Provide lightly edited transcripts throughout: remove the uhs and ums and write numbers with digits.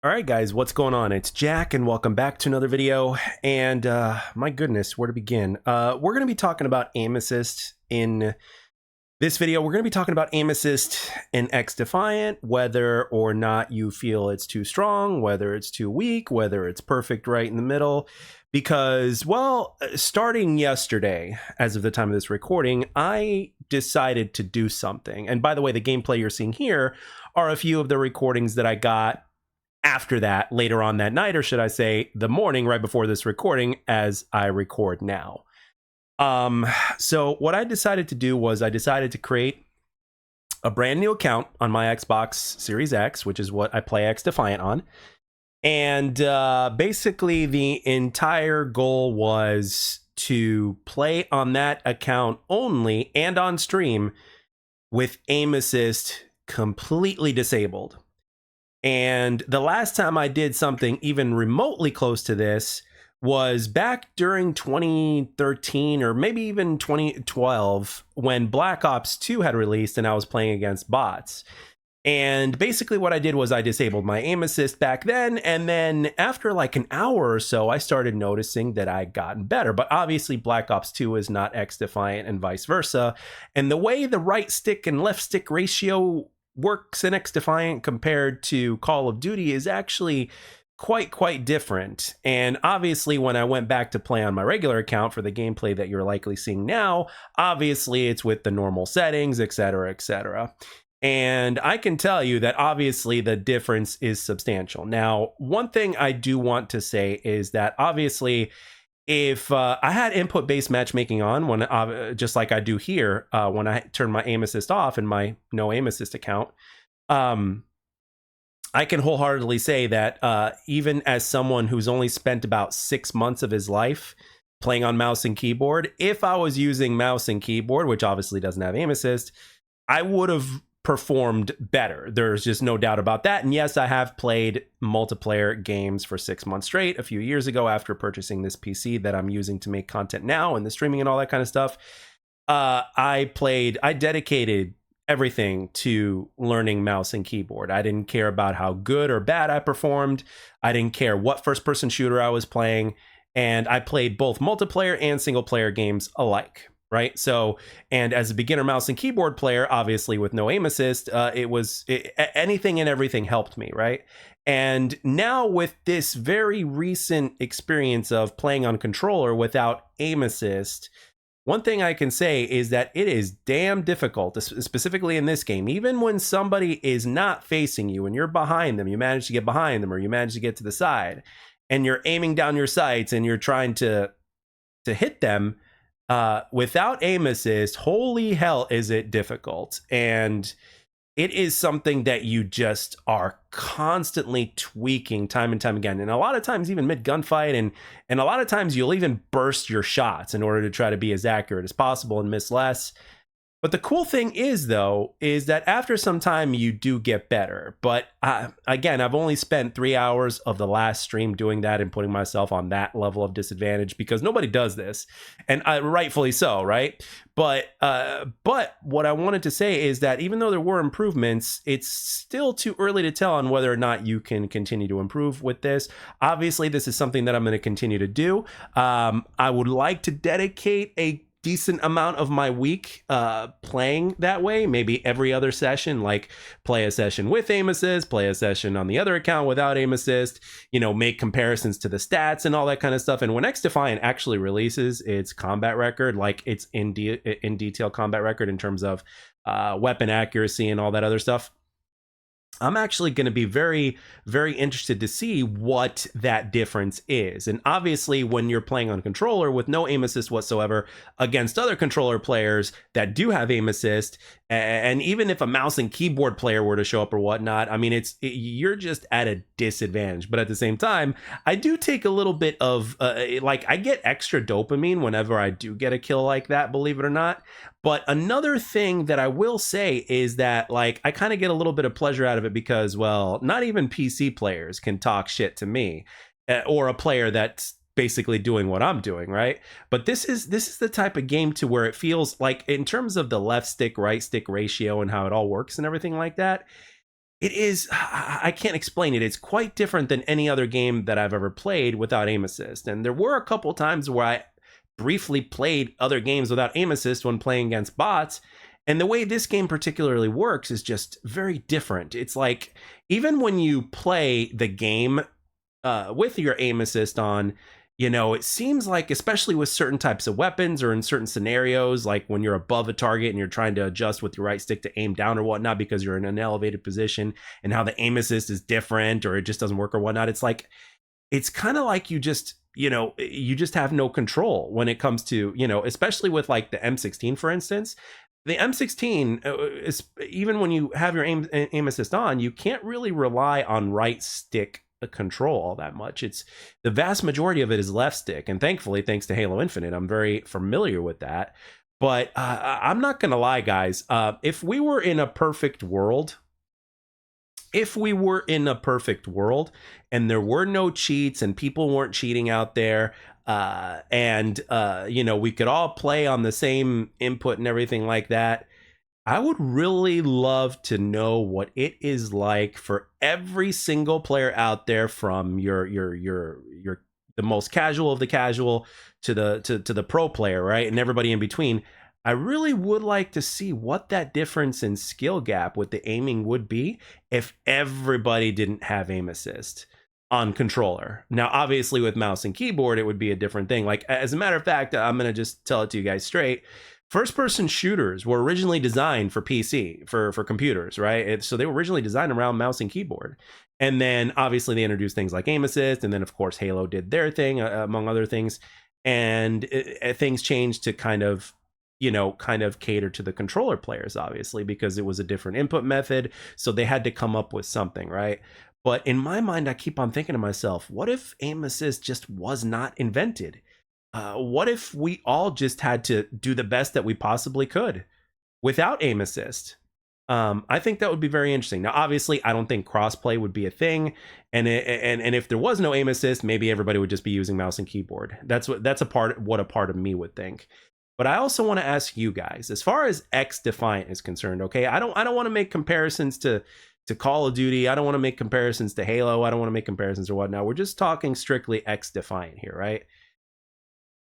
All right, guys, what's going on? It's Jack, and welcome back to another video. And my goodness, where to begin? We're going to be talking about aim assist in this video. We're going to be talking about aim assist in XDefiant, whether or not you feel it's too strong, whether it's too weak, whether it's perfect right in the middle. Because, well, starting yesterday, as of the time of this recording, I decided to do something. And by the way, the gameplay you're seeing here are a few of the recordings that I got after that later on that night, or should I say the morning right before this recording as I record now. So what I decided to do was I decided to create a brand new account on my Xbox Series X, which is what I play XDefiant on. And basically the entire goal was to play on that account only and on stream with aim assist completely disabled. And the last time I did something even remotely close to this was back during 2013 or maybe even 2012 when Black Ops 2 had released and I was playing against bots. And basically what I did was I disabled my aim assist back then, and then after like an hour or so, I started noticing that I'd gotten better. But obviously Black Ops 2 is not XDefiant and vice versa. And the way the right stick and left stick ratio works in XDefiant compared to Call of Duty is actually quite different. And obviously when I went back to play on my regular account for the gameplay that you're likely seeing now, obviously it's with the normal settings, etc, etc. And I can tell you that obviously the difference is substantial. Now, one thing I do want to say is that obviously if I had input-based matchmaking on, when just like I do here, when I turn my aim assist off in my no aim assist account, I can wholeheartedly say that even as someone who's only spent about 6 months of his life playing on mouse and keyboard, if I was using mouse and keyboard, which obviously doesn't have aim assist, I would have performed better. There's just no doubt about that. And yes, I have played multiplayer games for 6 months straight a few years ago after purchasing this PC that I'm using to make content now and the streaming and all that kind of stuff. I dedicated everything to learning mouse and keyboard. I didn't care about how good or bad I performed. I didn't care what first person shooter I was playing. And I played both multiplayer and single player games alike. Right. So, and as a beginner mouse and keyboard player, obviously with no aim assist, anything and everything helped me. Right. And now with this very recent experience of playing on controller without aim assist, one thing I can say is that it is damn difficult, specifically in this game. Even when somebody is not facing you and you're behind them, you manage to get behind them or you manage to get to the side and you're aiming down your sights and you're trying to hit them. Without aim assist, holy hell is it difficult. And it is something that you just are constantly tweaking time and time again. And a lot of times even mid gunfight and a lot of times you'll even burst your shots in order to try to be as accurate as possible and miss less. But the cool thing is, though, is that after some time, you do get better. But again, I've only spent 3 hours of the last stream doing that and putting myself on that level of disadvantage because nobody does this. And rightfully so, right? But what I wanted to say is that even though there were improvements, it's still too early to tell on whether or not you can continue to improve with this. Obviously, this is something that I'm going to continue to do. I would like to dedicate a decent amount of my week playing that way, maybe every other session, like play a session with aim assist, play a session on the other account without aim assist, make comparisons to the stats and all that kind of stuff. And when XDefiant actually releases its combat record, like its in detail combat record in terms of weapon accuracy and all that other stuff, I'm actually going to be very, very interested to see what that difference is. And obviously, when you're playing on controller with no aim assist whatsoever against other controller players that do have aim assist, and even if a mouse and keyboard player were to show up or whatnot, I mean, you're just at a disadvantage. But at the same time, I do take a little bit of I get extra dopamine whenever I do get a kill like that, believe it or not. But another thing that I will say is that I kind of get a little bit of pleasure out of it because, well, not even PC players can talk shit to me or a player that's basically doing what I'm doing, right? But this is the type of game to where it feels like, in terms of the left stick, right stick ratio and how it all works and everything like that, It is, I can't explain it. It's quite different than any other game that I've ever played without aim assist. And there were a couple times where I briefly played other games without aim assist when playing against bots. And the way this game particularly works is just very different. It's like, even when you play the game with your aim assist on, it seems like, especially with certain types of weapons or in certain scenarios, like when you're above a target and you're trying to adjust with your right stick to aim down or whatnot because you're in an elevated position, and how the aim assist is different or it just doesn't work or whatnot. It's like, it's kind of like you just have no control when it comes to, especially with like the M16, for instance. The M16 is, even when you have your aim assist on, you can't really rely on right stick control all that much. It's, the vast majority of it is left stick, and thankfully, thanks to Halo Infinite, I'm very familiar with that. But I'm not gonna lie, guys. If we were in a perfect world, and there were no cheats and people weren't cheating out there, and we could all play on the same input and everything like that, I would really love to know what it is like for every single player out there, from your the most casual of the casual to the pro player, right? And everybody in between. I really would like to see what that difference in skill gap with the aiming would be if everybody didn't have aim assist on controller. Now, obviously with mouse and keyboard, it would be a different thing. Like, as a matter of fact, I'm going to just tell it to you guys straight. First person shooters were originally designed for PC, for computers, right? So they were originally designed around mouse and keyboard. And then obviously they introduced things like aim assist. And then of course Halo did their thing, among other things. And things changed to kind of cater to the controller players, obviously, because it was a different input method. So they had to come up with something, right? But in my mind, I keep on thinking to myself, what if aim assist just was not invented? What if we all just had to do the best that we possibly could without aim assist? I think that would be very interesting. Now, obviously, I don't think crossplay would be a thing, and if there was no aim assist, maybe everybody would just be using mouse and keyboard. That's a part of me would think. But I also want to ask you guys, as far as XDefiant is concerned, okay? I don't want to make comparisons to Call of Duty. I don't want to make comparisons to Halo. I don't want to make comparisons or whatnot. We're just talking strictly XDefiant here, right?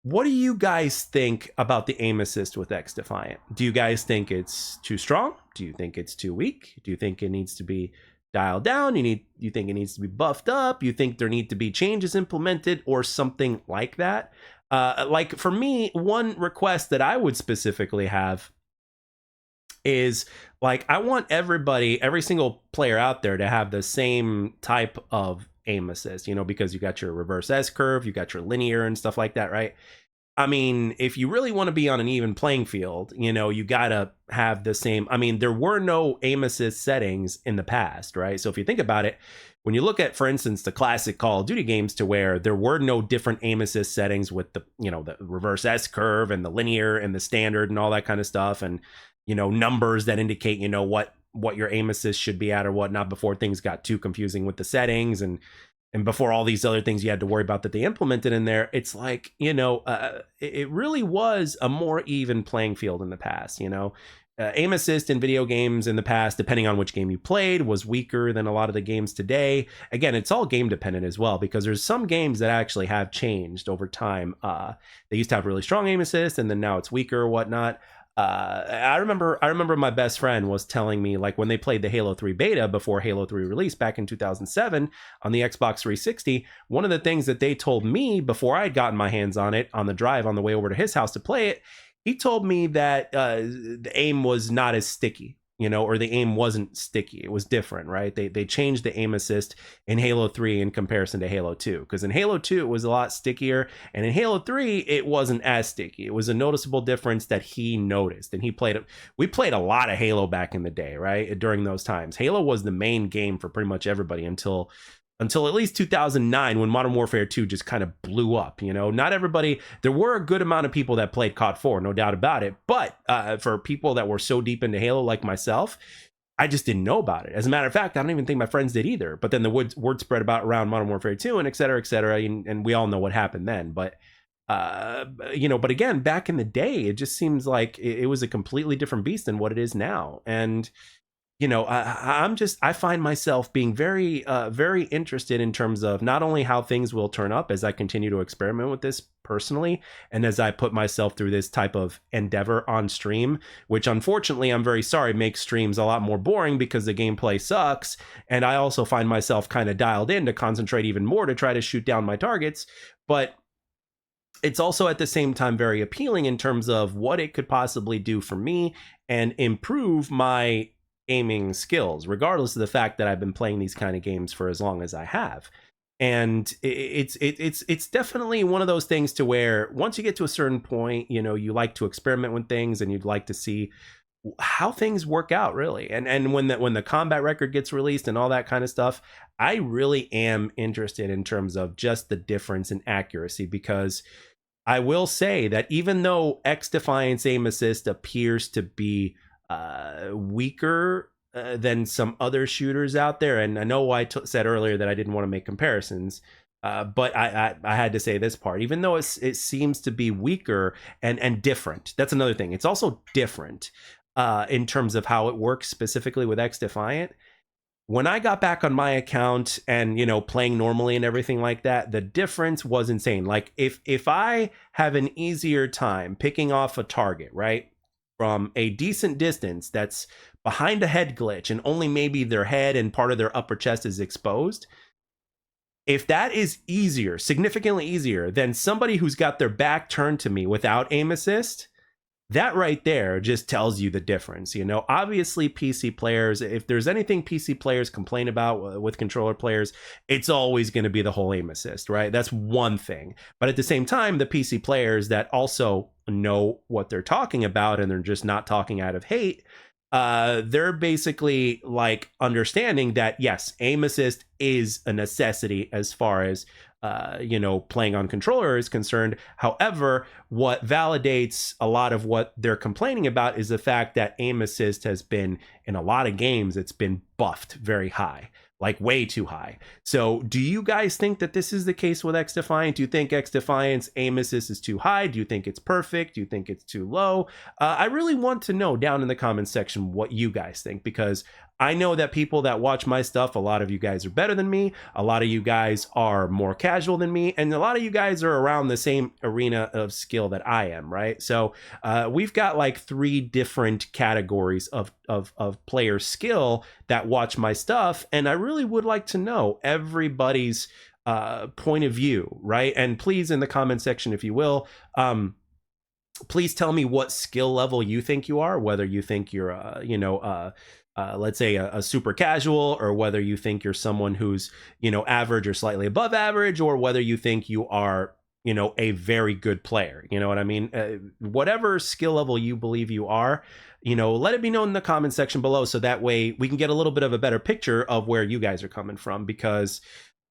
What do you guys think about the aim assist with XDefiant? Do you guys think it's too strong? Do you think it's too weak? Do you think it needs to be dialed down? You think it needs to be buffed up? You think there need to be changes implemented or something like that? Like for me, one request that I would specifically have is, like, I want every single player out there to have the same type of aim assist, because you got your reverse S curve, you got your linear and stuff like that, right? I mean, if you really want to be on an even playing field, you gotta have the same. I mean, there were no aim assist settings in the past, right? So if you think about it, when you look at, for instance, the classic Call of Duty games, to where there were no different aim assist settings with the reverse S curve and the linear and the standard and all that kind of stuff, and numbers that indicate what your aim assist should be at or whatnot, before things got too confusing with the settings and before all these other things you had to worry about that they implemented in there. It's like, it really was a more even playing field in the past. Aim assist in video games in the past, depending on which game you played, was weaker than a lot of the games today. Again, it's all game dependent as well, because there's some games that actually have changed over time. They used to have really strong aim assist, and then now it's weaker or whatnot. I remember my best friend was telling me, like, when they played the Halo 3 beta before Halo 3 released back in 2007 on the Xbox 360, one of the things that they told me before I had gotten my hands on it on the drive on the way over to his house to play it, he told me that the aim was not as sticky, or the aim wasn't sticky. It was different, right? They changed the aim assist in Halo 3 in comparison to Halo 2, because in Halo 2 it was a lot stickier, and in Halo 3 it wasn't as sticky. It was a noticeable difference that he noticed, and we played a lot of Halo back in the day, right? During those times, Halo was the main game for pretty much everybody until at least 2009, when Modern Warfare 2 just kind of blew up. Not everybody, there were a good amount of people that played COD 4, no doubt about it. But for people that were so deep into Halo like myself, I just didn't know about it. As a matter of fact, I don't even think my friends did either. But then the word spread around Modern Warfare 2 and et cetera, and we all know what happened then. But but again, back in the day, it just seems like it was a completely different beast than what it is now. And I find myself being very, very interested in terms of not only how things will turn up as I continue to experiment with this personally, and as I put myself through this type of endeavor on stream, which unfortunately, I'm very sorry, makes streams a lot more boring because the gameplay sucks. And I also find myself kind of dialed in to concentrate even more to try to shoot down my targets. But it's also at the same time very appealing in terms of what it could possibly do for me and improve my aiming skills, regardless of the fact that I've been playing these kind of games for as long as I have. And it's definitely one of those things to where once you get to a certain point, you like to experiment with things and you'd like to see how things work out, really. And when the combat record gets released and all that kind of stuff, I really am interested in terms of just the difference in accuracy, because I will say that even though XDefiant's aim assist appears to be weaker than some other shooters out there, and I know I said earlier that I didn't want to make comparisons, but I had to say this part. Even though it seems to be weaker and different, that's another thing. It's also different in terms of how it works specifically with XDefiant. When I got back on my account and, playing normally and everything like that, the difference was insane. Like if I have an easier time picking off a target, right, from a decent distance that's behind a head glitch and only maybe their head and part of their upper chest is exposed, if that is easier, significantly easier than somebody who's got their back turned to me without aim assist, that right there just tells you the difference. Obviously PC players, if there's anything PC players complain about with controller players, it's always going to be the whole aim assist, right? That's one thing. But at the same time, the PC players that also know what they're talking about and they're just not talking out of hate, they're basically like understanding that yes, aim assist is a necessity as far as playing on controller is concerned. However, what validates a lot of what they're complaining about is the fact that aim assist has been, in a lot of games, it's been buffed very high, like way too high. So do you guys think that this is the case with XDefiant? Do you think XDefiant's aim assist is too high? Do you think it's perfect? Do you think it's too low? I really want to know down in the comments section what you guys think, because I know that people that watch my stuff, a lot of you guys are better than me. A lot of you guys are more casual than me. And a lot of you guys are around the same arena of skill that I am, right? So we've got like 3 different categories of player skill that watch my stuff. And I really would like to know everybody's point of view, right? And please, in the comment section, if you will, please tell me what skill level you think you are, whether you think you're, let's say a super casual, or whether you think you're someone who's, average or slightly above average, or whether you think you are, a very good player. You know what I mean? Whatever skill level you believe you are, let it be known in the comment section below, so that way we can get a little bit of a better picture of where you guys are coming from. Because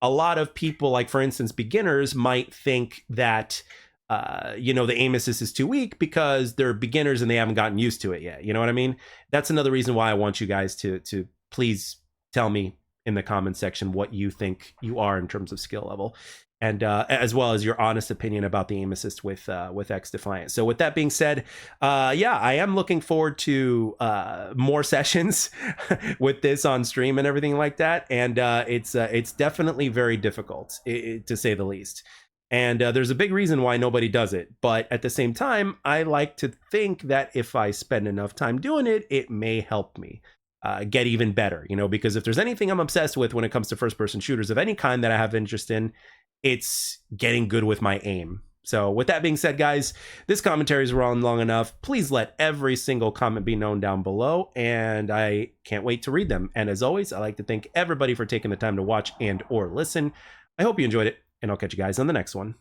a lot of people, like for instance, beginners might think that the aim assist is too weak because they're beginners and they haven't gotten used to it yet. You know what I mean? That's another reason why I want you guys to please tell me in the comment section what you think you are in terms of skill level, and as well as your honest opinion about the aim assist with XDefiant. So with that being said, yeah, I am looking forward to more sessions with this on stream and everything like that. And it's definitely very difficult, to say the least. And there's a big reason why nobody does it. But at the same time, I like to think that if I spend enough time doing it, it may help me get even better, because if there's anything I'm obsessed with when it comes to first-person shooters of any kind that I have interest in, it's getting good with my aim. So with that being said, guys, this commentary is run long enough. Please let every single comment be known down below, and I can't wait to read them. And as always, I'd like to thank everybody for taking the time to watch and or listen. I hope you enjoyed it, and I'll catch you guys on the next one.